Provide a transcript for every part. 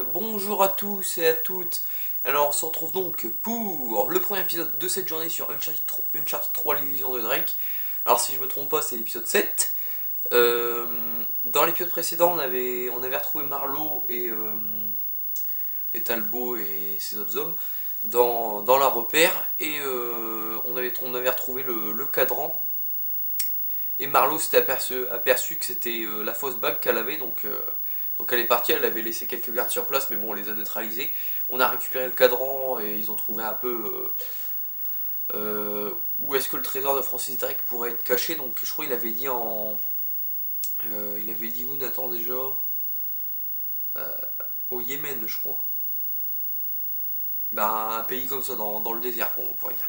bonjour à tous et à toutes. Alors on se retrouve donc pour le premier épisode de cette journée sur Uncharted 3 l'illusion de Drake. Alors si je me trompe pas, c'est l'épisode 7. Dans l'épisode précédent on avait retrouvé Marlowe et Talbot et ses autres hommes dans la repère. Et on avait retrouvé le cadran. Et Marlowe s'était aperçu que c'était la fausse bague qu'elle avait, donc elle est partie, elle avait laissé quelques gardes sur place, mais bon, on les a neutralisés. On a récupéré le cadran et ils ont trouvé un peu où est-ce que le trésor de Francis Drake pourrait être caché. Donc je crois qu'il avait dit il avait dit où, Nathan, déjà au Yémen, je crois. Ben, un pays comme ça, dans le désert, on pourrait dire.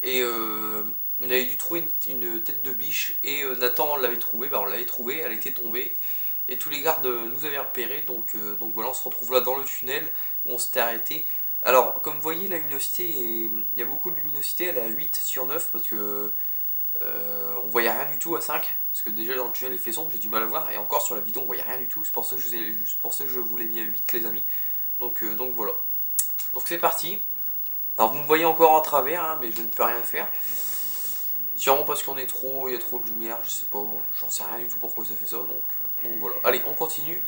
Et on avait dû trouver une tête de biche, et Nathan l'avait trouvée, on l'avait trouvée, elle était tombée. Et tous les gardes nous avaient repéré, donc voilà, on se retrouve là dans le tunnel où on s'était arrêté. Alors, comme vous voyez, la luminosité, il y a beaucoup de luminosité, elle est à 8 sur 9 parce que on voyait rien du tout à 5. Parce que déjà dans le tunnel il fait sombre, j'ai du mal à voir, et encore sur la vidéo on voyait rien du tout, c'est pour ça que je vous l'ai mis à 8 les amis. Donc voilà. Donc c'est parti. Alors vous me voyez encore en travers, hein, mais je ne peux rien faire. Sûrement parce qu'il y a trop de lumière, je sais pas, j'en sais rien du tout pourquoi ça fait ça, donc voilà. Allez, on continue.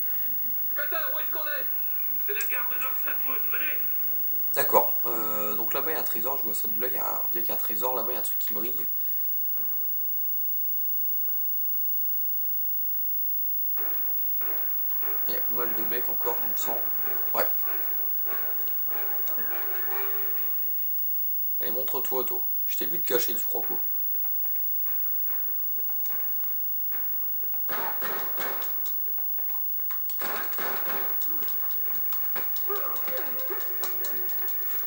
Où est-ce qu'on est? C'est la gare de North Statwood, venez. D'accord, donc là-bas il y a un trésor, je vois ça de là, on dirait qu'il y a un trésor, là-bas il y a un truc qui brille. Il y a pas mal de mecs encore, je le sens. Ouais. Allez, montre-toi, toi. Je t'ai vu te cacher, tu crois quoi?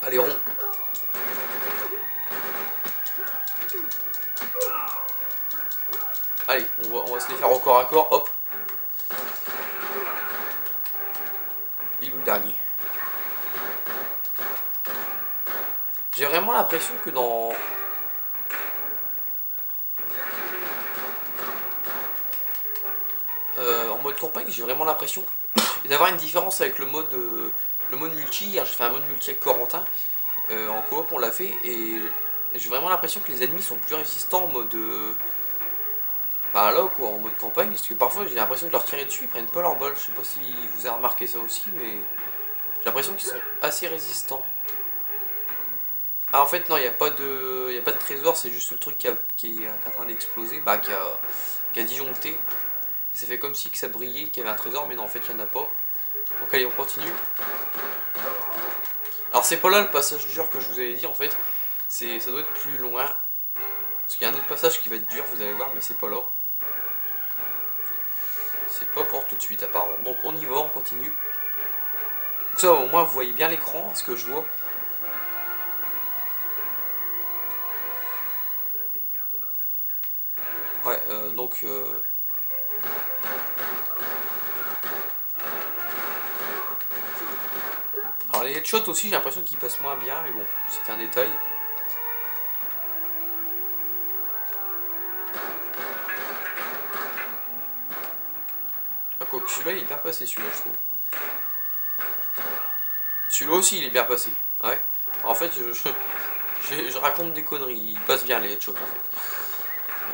Allez, rond. Allez, on va se les faire au corps à corps, hop. Il est où le dernier? J'ai vraiment l'impression que dans... en mode campagne, j'ai vraiment l'impression d'avoir une différence avec le mode multi. Hier j'ai fait un mode multi avec Corentin, en coop on l'a fait, et j'ai vraiment l'impression que les ennemis sont plus résistants en mode... bah là quoi, en mode campagne, parce que parfois j'ai l'impression de leur tirer dessus, ils prennent pas leur bol. Je sais pas si vous avez remarqué ça aussi, mais j'ai l'impression qu'ils sont assez résistants. Ah en fait non, il n'y a pas de trésor, c'est juste le truc qui est en train d'exploser, qui a disjoncté. Et ça fait comme si que ça brillait, qu'il y avait un trésor, mais non en fait il n'y en a pas. Donc allez, on continue. Alors c'est pas là le passage dur que je vous avais dit en fait, ça doit être plus loin. Parce qu'il y a un autre passage qui va être dur, vous allez voir, mais c'est pas là. C'est pas pour tout de suite apparemment. Donc on y va, on continue. Donc ça au moins vous voyez bien l'écran, ce que je vois. Ouais, donc... Alors les headshots aussi, j'ai l'impression qu'ils passent moins bien, mais bon, c'est un détail. Ah, quoi que celui-là, il est bien passé, celui-là, je trouve. Celui-là aussi, il est bien passé. Ouais. En fait, je raconte des conneries, il passe bien les headshots, en fait.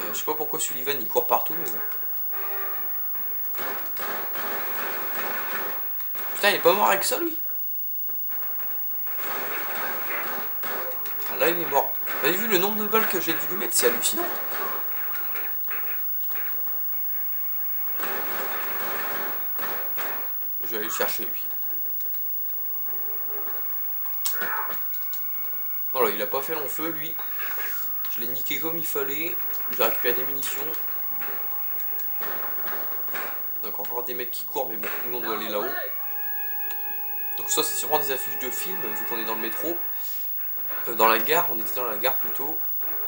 Je sais pas pourquoi Sullivan, il court partout, mais bon. Putain, il est pas mort avec ça, lui. Ah, là, il est mort. Vous avez vu le nombre de balles que j'ai dû lui mettre, c'est hallucinant. Je vais aller le chercher, lui. Voilà, il a pas fait long feu, lui. Je l'ai niqué comme il fallait. J'ai récupéré des munitions. Donc encore des mecs qui courent, mais bon, nous on doit aller là-haut. Donc ça c'est sûrement des affiches de films, vu qu'on est dans le métro. Dans la gare, on était dans la gare plutôt.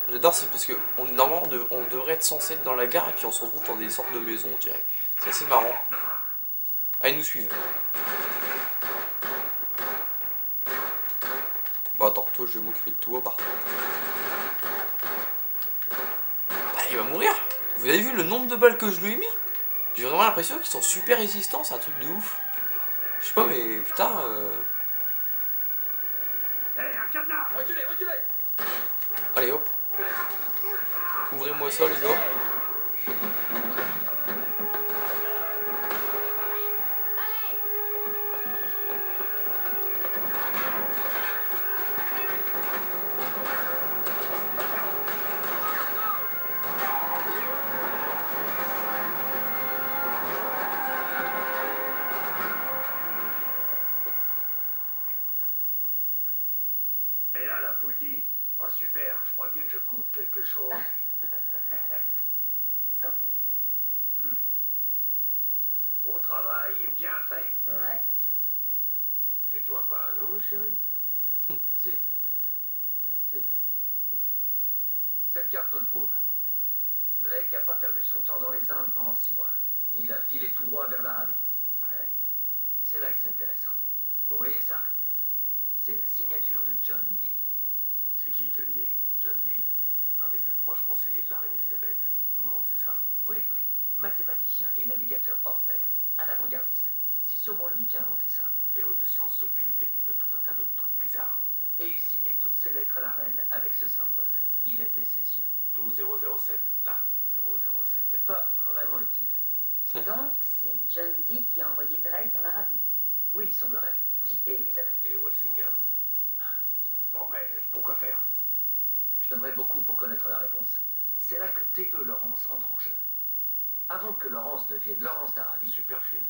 J'adore, c'est parce que normalement on devrait être censé être dans la gare, et puis on se retrouve dans des sortes de maisons, on dirait. C'est assez marrant. Ah, ils nous suivent. Bon attends, toi je vais m'occuper de toi par contre. Ah, il va mourir. Vous avez vu le nombre de balles que je lui ai mis? J'ai vraiment l'impression qu'ils sont super résistants, c'est un truc de ouf. Je sais pas, mais putain. Hé, un cadenas! Reculez, reculez! Allez hop. Ouvrez-moi ça, les gars. Allez! Et là, la poule dit, oh super, je crois bien que je couvre quelque chose. Santé. Au travail, bien fait. Ouais. Tu te joins pas à nous, chérie? Si. Si. Cette carte nous le prouve. Drake a pas perdu son temps dans les Indes pendant 6 mois. Il a filé tout droit vers l'Arabie. Ouais. C'est là que c'est intéressant. Vous voyez ça? C'est la signature de John Dee. C'est qui, Johnny? John Dee, un des plus proches conseillers de la reine Elisabeth. Tout le monde sait ça. Oui, oui. Mathématicien et navigateur hors pair. Un avant-gardiste. C'est sûrement lui qui a inventé ça. Féru de sciences occultes et de tout un tas d'autres trucs bizarres. Et il signait toutes ses lettres à la reine avec ce symbole. Il était ses yeux. 12007. Là, 007. Et pas vraiment utile. Donc, c'est John Dee qui a envoyé Drake en Arabie. Oui, il semblerait. Dee et Elisabeth. Et Walsingham. Bon, mais pourquoi faire? Je donnerais beaucoup pour connaître la réponse. C'est là que T.E. Lawrence entre en jeu. Avant que Lawrence devienne Lawrence d'Arabie, Super film.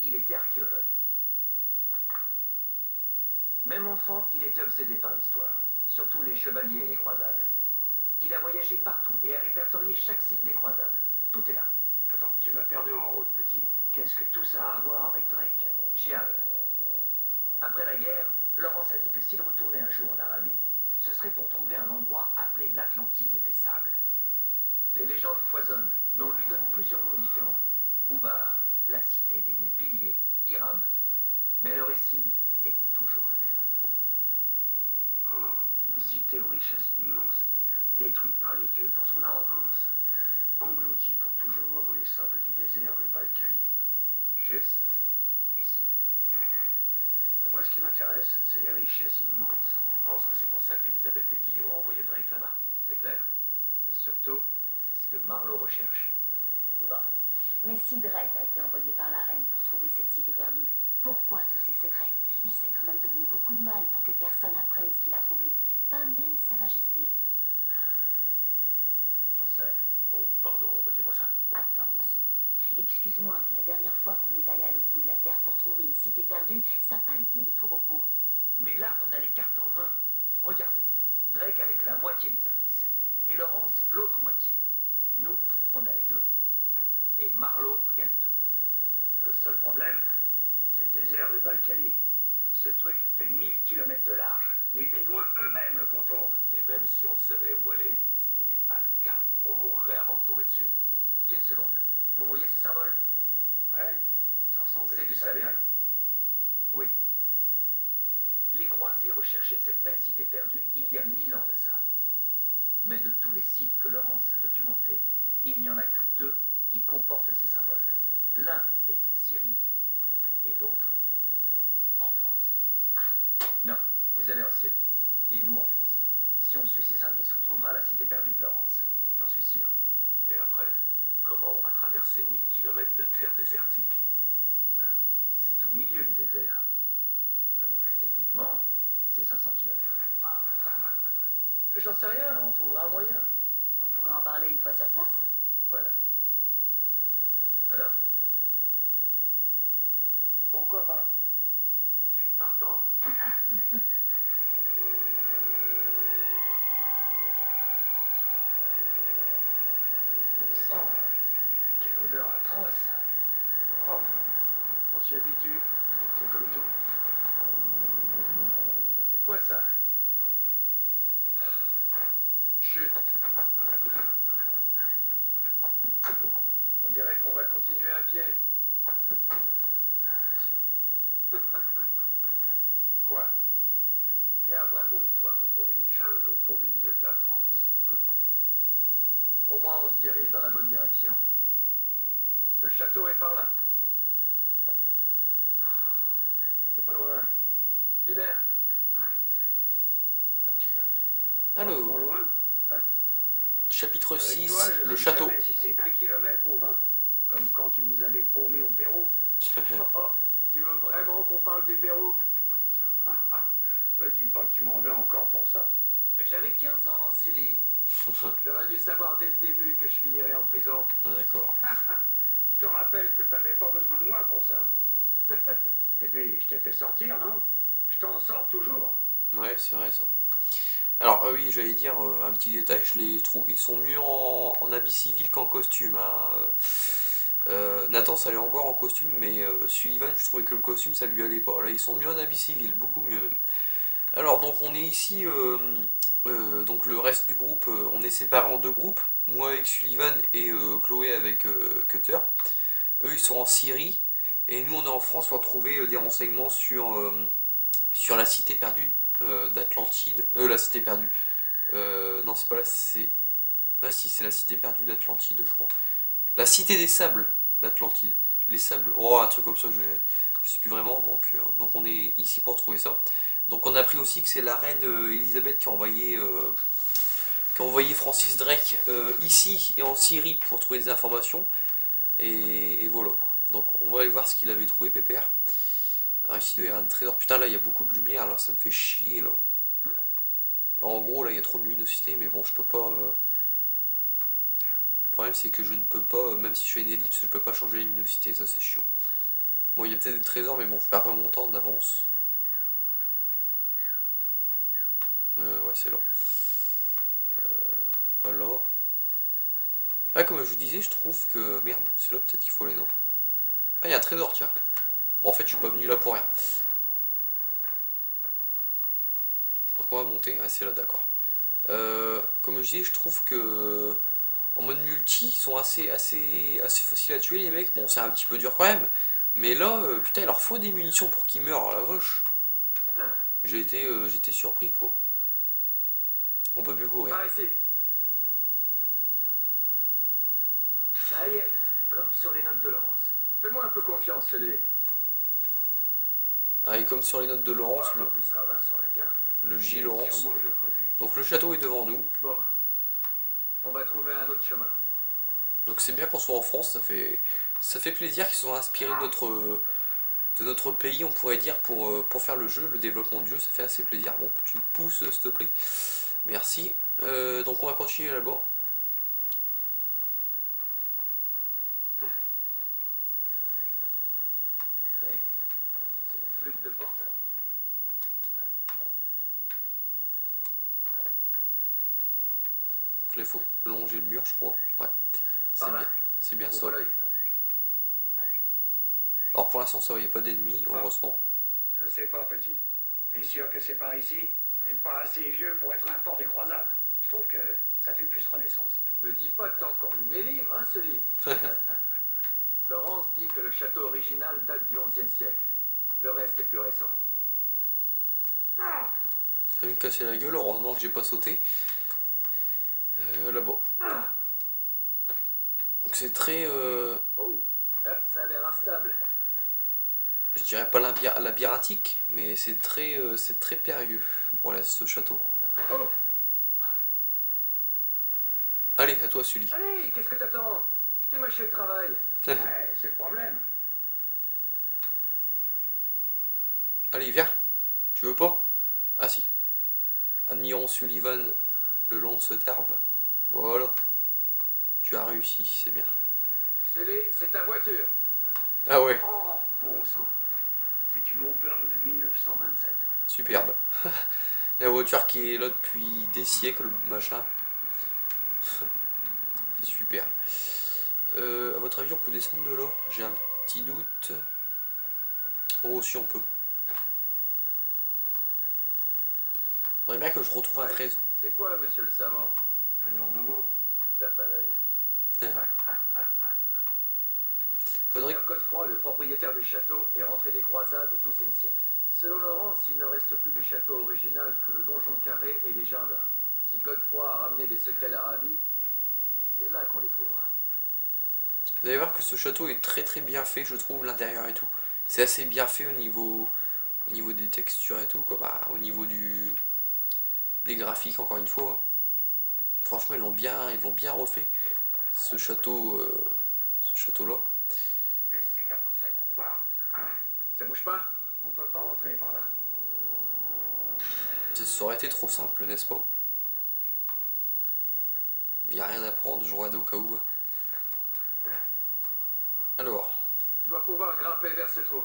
il était archéologue. Même enfant, il était obsédé par l'histoire, surtout les chevaliers et les croisades. Il a voyagé partout et a répertorié chaque site des croisades. Tout est là. Attends, tu m'as perdu en route, petit. Qu'est-ce que tout ça a à voir avec Drake? J'y arrive. Après la guerre, Lawrence a dit que s'il retournait un jour en Arabie, ce serait pour trouver un endroit appelé l'Atlantide des Sables. Les légendes foisonnent, mais on lui donne plusieurs noms différents. Oubar, la cité des 1000 piliers, Hiram. Mais le récit est toujours le même. Oh, une cité aux richesses immenses, détruite par les dieux pour son arrogance, engloutie pour toujours dans les sables du désert Rubal Khali. Juste ici. Moi, ce qui m'intéresse, c'est les richesses immenses. Je pense que c'est pour ça qu'Elisabeth et Dee ont envoyé Drake là-bas. C'est clair. Et surtout, c'est ce que Marlowe recherche. Bon. Mais si Drake a été envoyé par la reine pour trouver cette cité perdue, pourquoi tous ces secrets? Il s'est quand même donné beaucoup de mal pour que personne apprenne ce qu'il a trouvé. Pas même Sa Majesté. J'en sais rien. Oh, pardon, redis-moi ça. Attends une seconde. Excuse-moi, mais la dernière fois qu'on est allé à l'autre bout de la Terre pour trouver une cité perdue, ça n'a pas été de tout repos. Mais là, on a les cartes en main. Regardez. Drake avec la moitié des indices. Et Lawrence, l'autre moitié. Nous, on a les deux. Et Marlowe, rien du tout. Le seul problème, c'est le désert Rubal Khali. Ce truc fait 1000 km de large. Les Bédouins eux-mêmes le contournent. Et même si on savait où aller, ce qui n'est pas le cas, on mourrait avant de tomber dessus. Une seconde. Vous voyez ces symboles? Ouais, ça ressemble à C'est du sabien? Oui. Les croisés recherchaient cette même cité perdue il y a 1000 ans de ça. Mais de tous les sites que Lawrence a documentés, il n'y en a que 2 qui comportent ces symboles. L'un est en Syrie et l'autre en France. Non, vous allez en Syrie et nous en France. Si on suit ces indices, on trouvera la cité perdue de Lawrence. J'en suis sûr. Et après, comment on va traverser 1000 km de terre désertique? Ben, c'est au milieu du désert. Donc, techniquement, c'est 500 km. Ah, J'en sais rien, on trouvera un moyen. on pourrait en parler une fois sur place. Voilà. Alors? Pourquoi pas? Je suis partant. Bon sang, quelle odeur atroce. Oh, on s'y habitue. C'est comme tout. C'est quoi ça? Chut. On dirait qu'on va continuer à pied. Quoi? Il y a vraiment que toi pour trouver une jungle au beau milieu de la France. Au moins, on se dirige dans la bonne direction. Le château est par là. Pas trop Alors, loin. chapitre Avec 6, toi, je le sais château. jamais si c'est 1 kilomètre ou 20. Comme quand tu nous avais paumés au Pérou. Oh, tu veux vraiment qu'on parle du Pérou? Me dis pas que tu m'en veux encore pour ça. Mais j'avais 15 ans, Sully. J'aurais dû savoir dès le début que je finirais en prison. D'accord. Je te rappelle que t'avais pas besoin de moi pour ça. Et puis, je t'ai fait sortir, non? Je t'en sors toujours. Ouais, c'est vrai ça. Alors, oui, j'allais dire un petit détail, je les trouve, ils sont mieux en habit civil qu'en costume. Hein. Nathan, ça allait encore en costume, mais Sullivan, je trouvais que le costume, ça lui allait pas. Là, ils sont mieux en habit civil, beaucoup mieux même. Alors, donc, on est ici, donc le reste du groupe, on est séparés en deux groupes. Moi avec Sullivan et Chloé avec Cutter. Eux, ils sont en Syrie. Et nous, on est en France pour trouver des renseignements sur la cité perdue d'Atlantide. La cité perdue. Non, c'est pas là, c'est. Ah, si, c'est la cité perdue d'Atlantide, je crois. La cité des sables d'Atlantide. Les sables. Oh, un truc comme ça, je sais plus vraiment. Donc on est ici pour trouver ça. Donc, on a appris aussi que c'est la reine Elisabeth qui a envoyé Francis Drake ici et en Syrie pour trouver des informations. Et voilà. Donc, on va aller voir ce qu'il avait trouvé, Pépère. Alors ici, il doit y avoir des trésors. Putain, là, il y a beaucoup de lumière, alors ça me fait chier, là. Là, en gros, là, il y a trop de luminosité, mais bon, je peux pas... Le problème, c'est que je ne peux pas, même si je fais une ellipse, je peux pas changer la luminosité, ça, c'est chiant. Bon, il y a peut-être des trésors, mais bon, je perds pas mon temps, on avance. Ouais, c'est là. Pas là. Ah, comme je vous disais, je trouve que... Merde, c'est là peut-être qu'il faut aller, non? Ah, il y a un trésor, tiens. Bon, en fait, je suis pas venu là pour rien. Donc on va monter. Ah, c'est là, d'accord. Comme je disais, je trouve que... En mode multi, ils sont assez faciles à tuer, les mecs. Bon, c'est un petit peu dur quand même. Mais là, putain, il leur faut des munitions pour qu'ils meurent, la vache. J'étais surpris, quoi. On peut plus courir. Par ici. Ça y est, comme sur les notes de Laurence. Fais-moi un peu confiance, Sully. Ah, et comme sur les notes de Laurence, On va plus ravin sur la carte. le J. Laurence. Sûrement le creuser. Donc le château est devant nous. Bon, on va trouver un autre chemin. Donc c'est bien qu'on soit en France, ça fait plaisir qu'ils soient inspirés de notre pays, on pourrait dire, pour faire le jeu, le développement du jeu, ça fait assez plaisir. Bon, tu te pousses, s'il te plaît. Merci. Donc on va continuer là-bas. Hey, c'est une flûte de pan. Là, il faut longer le mur, je crois. Ouais, Par là. c'est bien ça. Ouvre l'œil. Alors pour l'instant, ça va, il n'y a pas d'ennemis, heureusement. Je sais pas, petit. T'es sûr que c'est par ici? T'es pas assez vieux pour être un fort des croisades. Je trouve que ça fait plus Renaissance. Me dis pas que t'as encore lu mes livres, hein, Sully. Laurence dit que le château original date du XIe siècle. Le reste est plus récent. Ça va me casser la gueule, heureusement que j'ai pas sauté. Là-bas. Donc c'est très... Oh, ah, ça a l'air instable. je dirais pas labyrinthique, mais c'est très périlleux pour aller à ce château. Oh, Allez, à toi, Sully. allez, qu'est-ce que t'attends? Je t'ai mâché le travail. Ouais, c'est le problème. Allez, viens. Tu veux pas? Ah si. Admirons Sullivan le long de cet arbre. Voilà. Tu as réussi, c'est bien. Sully, c'est ta voiture. Ah ouais, Oh, bon sang. C'est une Auburn de 1927. superbe. La voiture qui est là depuis des siècles, machin. C'est super. À votre avis, on peut descendre de là? J'ai un petit doute. Oh, si on peut. Faudrait bien que je retrouve un Ouais. trésor. C'est quoi, monsieur le savant? Un ornement. Tape à l'œil. Faudrait... Seigneur Godefroy, le propriétaire du château, est rentré des croisades au XIIe siècle. Selon Laurence, il ne reste plus du château original que le donjon carré et les jardins. Si Godefroy a ramené des secrets d'Arabie, c'est là qu'on les trouvera. Vous allez voir que ce château est très bien fait, je trouve, l'intérieur et tout. C'est assez bien fait au niveau des textures et tout, quoi. Bah, au niveau des graphiques encore une fois. Hein. Franchement ils l'ont bien refait ce château là. Essayons cette porte. Ça bouge pas? On peut pas rentrer par là. Ça aurait été trop simple, n'est-ce pas? Il n'y a rien à prendre, je regarde au cas où. Alors. Je dois pouvoir grimper vers ce trou.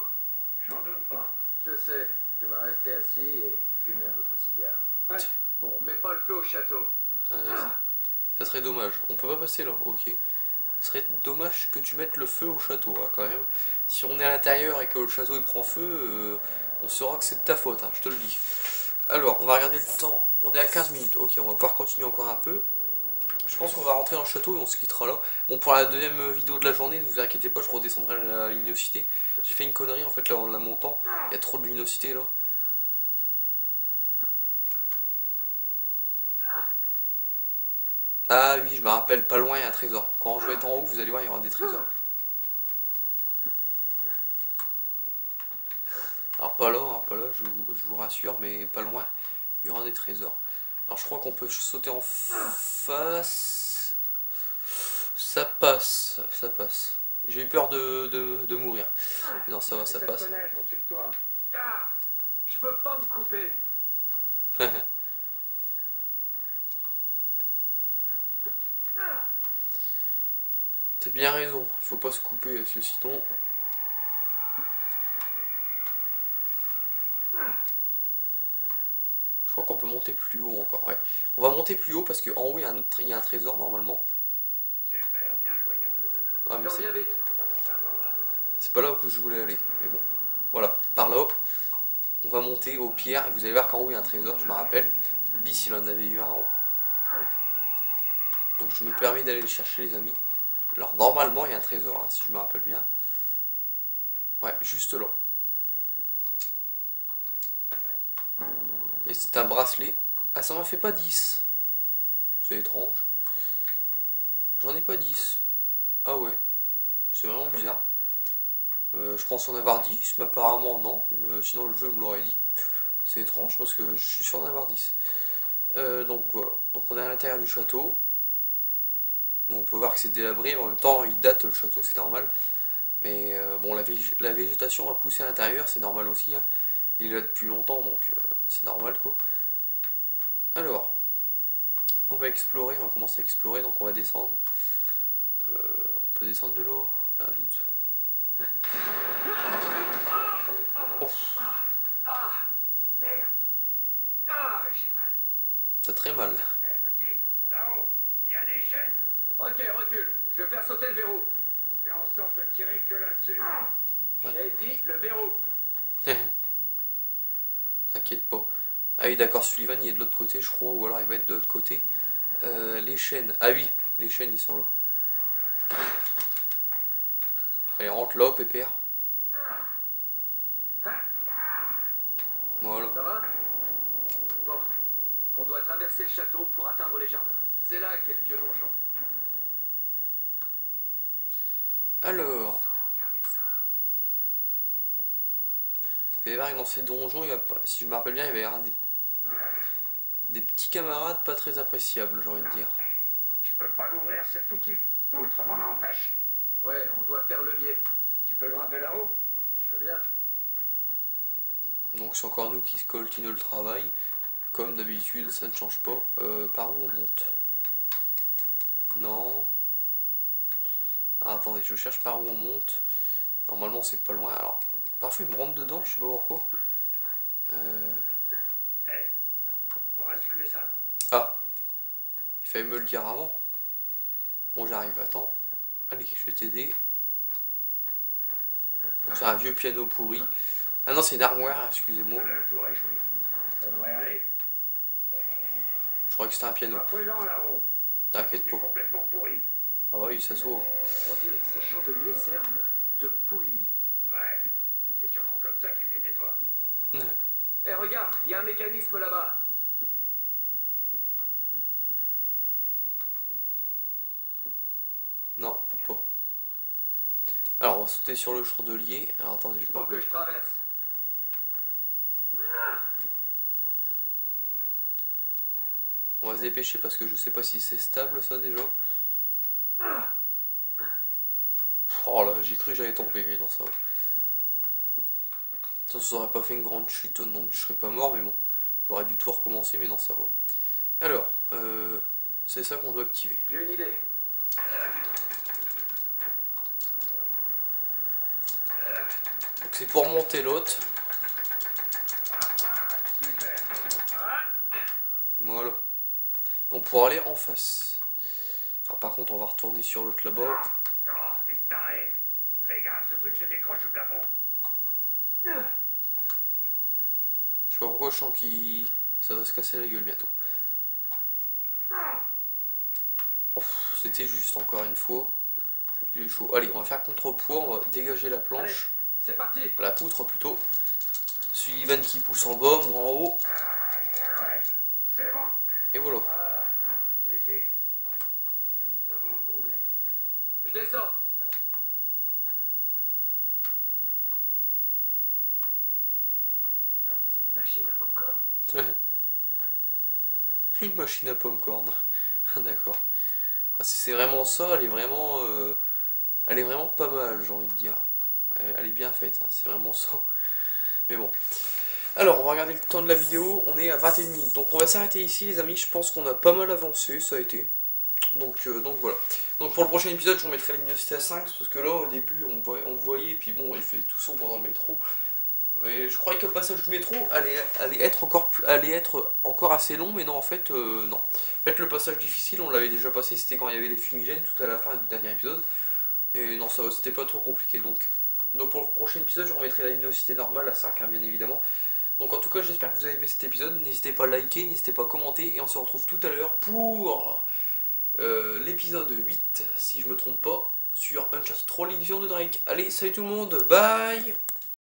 J'en doute pas. Je sais, tu vas rester assis et fumer un autre cigare. Ouais. Bon, mets pas le feu au château. Ça serait dommage. On peut pas passer là, ok. Ce serait dommage que tu mettes le feu au château, hein, quand même. Si on est à l'intérieur et que le château il prend feu, on saura que c'est de ta faute, hein, je te le dis. Alors, on va regarder le temps. On est à 15 minutes. Ok, on va pouvoir continuer encore un peu. Je pense qu'on va rentrer dans le château et on se quittera là. Bon, pour la deuxième vidéo de la journée, ne vous inquiétez pas, je redescendrai la luminosité. J'ai fait une connerie en fait là en la montant. Il y a trop de luminosité là. Ah oui, je me rappelle, pas loin il y a un trésor. Quand je vais être en haut, vous allez voir, il y aura des trésors. Alors pas là, hein, pas là, je vous rassure, mais pas loin, il y aura des trésors. Alors je crois qu'on peut sauter en face. Ça passe, ça passe. J'ai eu peur de mourir. Mais non, ça va, ça Cette passe. fenêtre au-dessus de toi. Ah, je veux pas me couper. T'as bien raison, il faut pas se couper, parce que sinon... Je crois qu'on peut monter plus haut encore, ouais. On va monter plus haut parce qu'en haut il y a un trésor normalement. Super, bien joué, gamin. Ah, mais Je reviens vite. c'est pas là où je voulais aller, mais bon. Voilà, par là, on va monter aux pierres et vous allez voir qu'en haut il y a un trésor, je me rappelle. Bis il en avait eu un en haut. Donc je me permets d'aller le chercher les amis. Alors normalement il y a un trésor, hein, si je me rappelle bien. Ouais, juste là. Et c'est un bracelet. Ah, ça m'en fait pas 10. C'est étrange. J'en ai pas 10. Ah ouais. C'est vraiment bizarre. Je pense en avoir 10, mais apparemment non. Sinon le jeu me l'aurait dit. C'est étrange parce que je suis sûr d'en avoir 10. Donc voilà. Donc on est à l'intérieur du château. On peut voir que c'est délabré, mais en même temps il date le château, c'est normal. Mais bon, la végétation a poussé à l'intérieur, c'est normal aussi. Hein. Il est là depuis longtemps, donc c'est normal quoi. Alors, on va explorer, on va commencer à explorer, donc on va descendre. On peut descendre de l'eau? J'ai un doute. Oh. Ah, merde. Ah, j'ai mal. T'as très mal. Petit, là-haut, il y a des chaînes. Ok, recule. Je vais faire sauter le verrou. Fais en sorte de tirer que là-dessus. J'ai dit le verrou. T'inquiète pas. Ah oui d'accord, Sullivan il est de l'autre côté je crois, ou alors il va être de l'autre côté. Les chaînes, ah oui, les chaînes ils sont là. Allez, rentre là, pépère. Voilà. Ça va? Bon, on doit traverser le château pour atteindre les jardins. C'est là qu'est le vieux donjon. Alors, Regardez ça. il va y avoir dans ces donjons, si je me rappelle bien, il va y avoir des petits camarades pas très appréciables, j'ai envie de dire. Je peux pas l'ouvrir, cette foutue poutre m'en empêche. Ouais, on doit faire levier. Tu peux grimper là-haut? Je veux bien. Donc c'est encore nous qui scoltine le travail. Comme d'habitude, ça ne change pas. Par où on monte? Non. Ah, attendez, je cherche par où on monte. Normalement c'est pas loin. Alors, parfois il me rentre dedans, je sais pas pourquoi. On va soulever ça. Ah, il fallait me le dire avant. Bon, j'arrive, attends. Allez, je vais t'aider. Donc c'est un vieux piano pourri. Ah non, c'est une armoire, excusez-moi. Le tour est joué. Ça devrait aller. Je crois que c'était un piano. Pas prudent là-haut. T'inquiète C'est pas. complètement pourri. Ah bah oui, ça se voit. On dirait que ces chandeliers servent de poulie. Ouais, c'est sûrement comme ça qu'ils les nettoient. Eh, regarde, il y a un mécanisme là-bas. Non, peut pas. Alors, on va sauter sur le chandelier. Alors, attendez, Il je faut que je traverse. On va se dépêcher parce que je sais pas si c'est stable ça déjà. Oh là, j'ai cru que j'allais tomber mais non ça va. Ça aurait pas fait une grande chute donc je serais pas mort mais bon. J'aurais dû tout recommencer mais non ça va. Alors, c'est ça qu'on doit activer. J'ai une idée. Donc c'est pour monter l'autre. Voilà. On pourra aller en face. Alors par contre on va retourner sur l'autre là-bas. Oh, t'es taré. Fais gaffe, ce truc se décroche du plafond. Je sais pas pourquoi je sens qu'il... ça va se casser la gueule bientôt. Oh, c'était juste encore une fois. J'ai eu chaud. Allez, on va faire contrepoids, on va dégager la planche. Allez, c'est parti. La poutre plutôt. Sullivan qui pousse en bas, moi en haut. Ouais, c'est bon. Et voilà. Voilà, j'y suis. Je me demande où on est. Je descends. C'est une machine à popcorn. Une machine à popcorn. D'accord. Ah, si c'est vraiment ça, elle est vraiment pas mal, j'ai envie de dire. Elle est bien faite, hein, c'est vraiment ça. Mais bon. Alors, on va regarder le temps de la vidéo. On est à 21 minutes. Donc, on va s'arrêter ici, les amis. Je pense qu'on a pas mal avancé, ça a été. Donc voilà. Donc, pour le prochain épisode, je vous mettrai la luminosité à 5. Parce que là, au début, on voyait. Puis bon, il fait tout sombre dans le métro. Et je croyais que le passage du métro allait être encore assez long. Mais non, en fait, non. En fait, le passage difficile, on l'avait déjà passé. C'était quand il y avait les fumigènes tout à la fin du dernier épisode. Et non, ça c'était pas trop compliqué. Donc pour le prochain épisode, je remettrai la luminosité normale à 5, hein, bien évidemment. Donc en tout cas, j'espère que vous avez aimé cet épisode. N'hésitez pas à liker, n'hésitez pas à commenter. Et on se retrouve tout à l'heure pour l'épisode 8, si je me trompe pas, sur Uncharted 3, l'édition de Drake. Allez, salut tout le monde, bye!